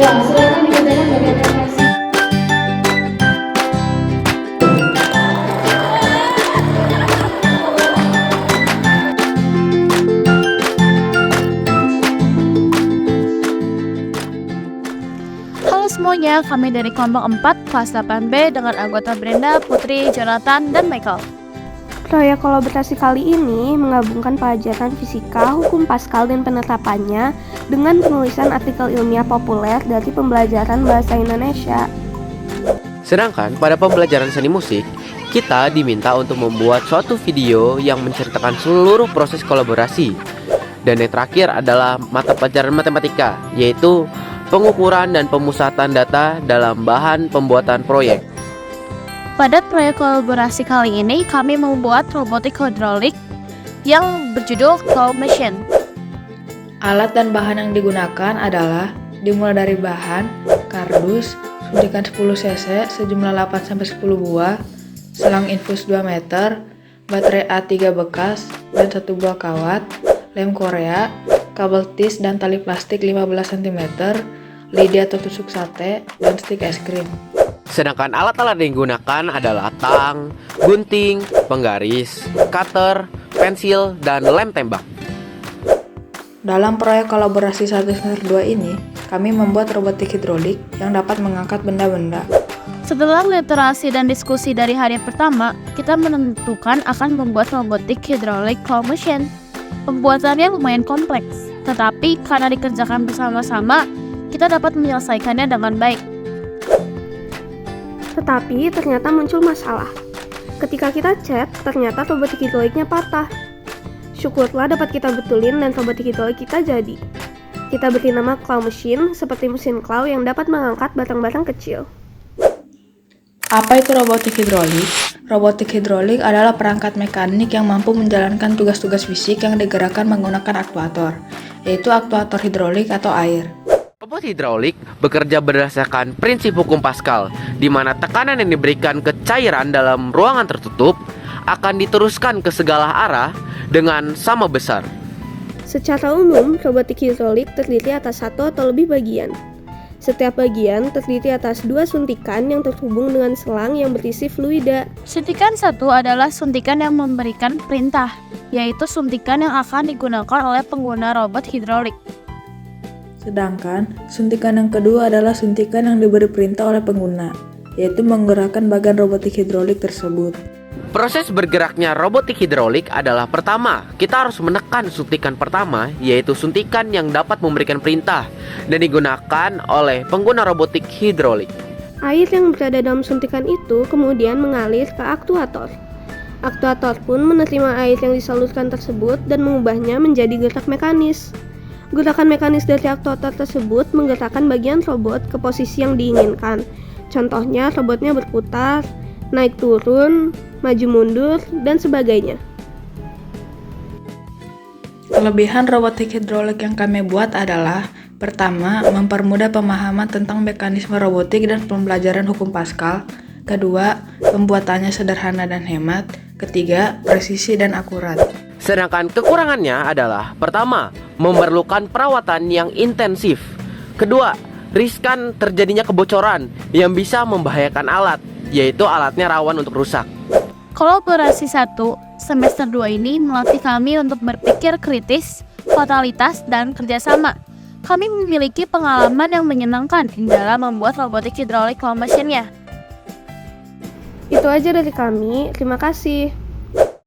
Ya, silakan dikerjakan bagian operasi. Halo semuanya, kami dari kelompok 4 kelas 8B dengan anggota Brenda, Putri, Jonathan, dan Michael. Proyek kolaborasi kali ini menggabungkan pelajaran fisika, hukum Pascal dan penerapannya dengan penulisan artikel ilmiah populer dari pembelajaran bahasa Indonesia. Sedangkan pada pembelajaran seni musik, kita diminta untuk membuat suatu video yang menceritakan seluruh proses kolaborasi. Dan yang terakhir adalah mata pelajaran matematika, yaitu pengukuran dan pemusatan data dalam bahan pembuatan proyek. Pada proyek kolaborasi kali ini, kami membuat robotik hidrolik yang berjudul Claw Machine. Alat dan bahan yang digunakan adalah dimulai dari bahan, kardus, suntikan 10 cc sejumlah 8-10 buah, selang infus 2 meter, baterai A3 bekas dan 1 buah kawat, lem Korea, kabel tis dan tali plastik 15 cm, lidi atau tusuk sate, dan stik es krim. Sedangkan alat-alat yang digunakan adalah tang, gunting, penggaris, cutter, pensil, dan lem tembak. Dalam proyek kolaborasi 1/2 ini, kami membuat robotik hidrolik yang dapat mengangkat benda-benda. Setelah literasi dan diskusi dari hari pertama, kita menentukan akan membuat robotik hidrolik Claw Machine. Pembuatannya lumayan kompleks, tetapi karena dikerjakan bersama-sama, kita dapat menyelesaikannya dengan baik. Tetapi ternyata muncul masalah. Ketika kita cek, ternyata robotik hidroliknya patah. Syukurlah dapat kita betulin dan robotik hidrolik kita jadi. Kita beri nama Claw Machine seperti mesin claw yang dapat mengangkat barang-barang kecil. Apa itu robotik hidrolik? Robotik hidrolik adalah perangkat mekanik yang mampu menjalankan tugas-tugas fisik yang digerakkan menggunakan aktuator, yaitu aktuator hidrolik atau air. Robot hidrolik bekerja berdasarkan prinsip hukum Pascal, di mana tekanan yang diberikan ke cairan dalam ruangan tertutup akan diteruskan ke segala arah dengan sama besar. Secara umum, robotik hidrolik terdiri atas satu atau lebih bagian. Setiap bagian terdiri atas 2 suntikan yang terhubung dengan selang yang berisi fluida. Suntikan 1 adalah suntikan yang memberikan perintah, yaitu suntikan yang akan digunakan oleh pengguna robot hidrolik. Sedangkan suntikan yang kedua adalah suntikan yang diberi perintah oleh pengguna, yaitu menggerakkan bagian robotik hidrolik tersebut. Proses bergeraknya robotik hidrolik adalah pertama, kita harus menekan suntikan pertama, yaitu suntikan yang dapat memberikan perintah dan digunakan oleh pengguna robotik hidrolik. Air yang berada dalam suntikan itu kemudian mengalir ke aktuator. Aktuator pun menerima air yang disalurkan tersebut dan mengubahnya menjadi gerak mekanis. Gerakan mekanis dari aktuator tersebut menggerakkan bagian robot ke posisi yang diinginkan. Contohnya, robotnya berputar, naik turun, maju mundur, dan sebagainya. Kelebihan robotik hidrolik yang kami buat adalah: pertama, mempermudah pemahaman tentang mekanisme robotik dan pembelajaran hukum Pascal. Kedua, pembuatannya sederhana dan hemat. Ketiga, presisi dan akurat. Sedangkan kekurangannya adalah pertama, memerlukan perawatan yang intensif. Kedua, riskan terjadinya kebocoran yang bisa membahayakan alat, yaitu alatnya rawan untuk rusak. Kolaborasi 1 semester 2 ini melatih kami untuk berpikir kritis, fatalitas, dan kerjasama. Kami memiliki pengalaman yang menyenangkan dalam membuat robotik hidrolik Claw Machine-nya. Itu aja dari kami, terima kasih.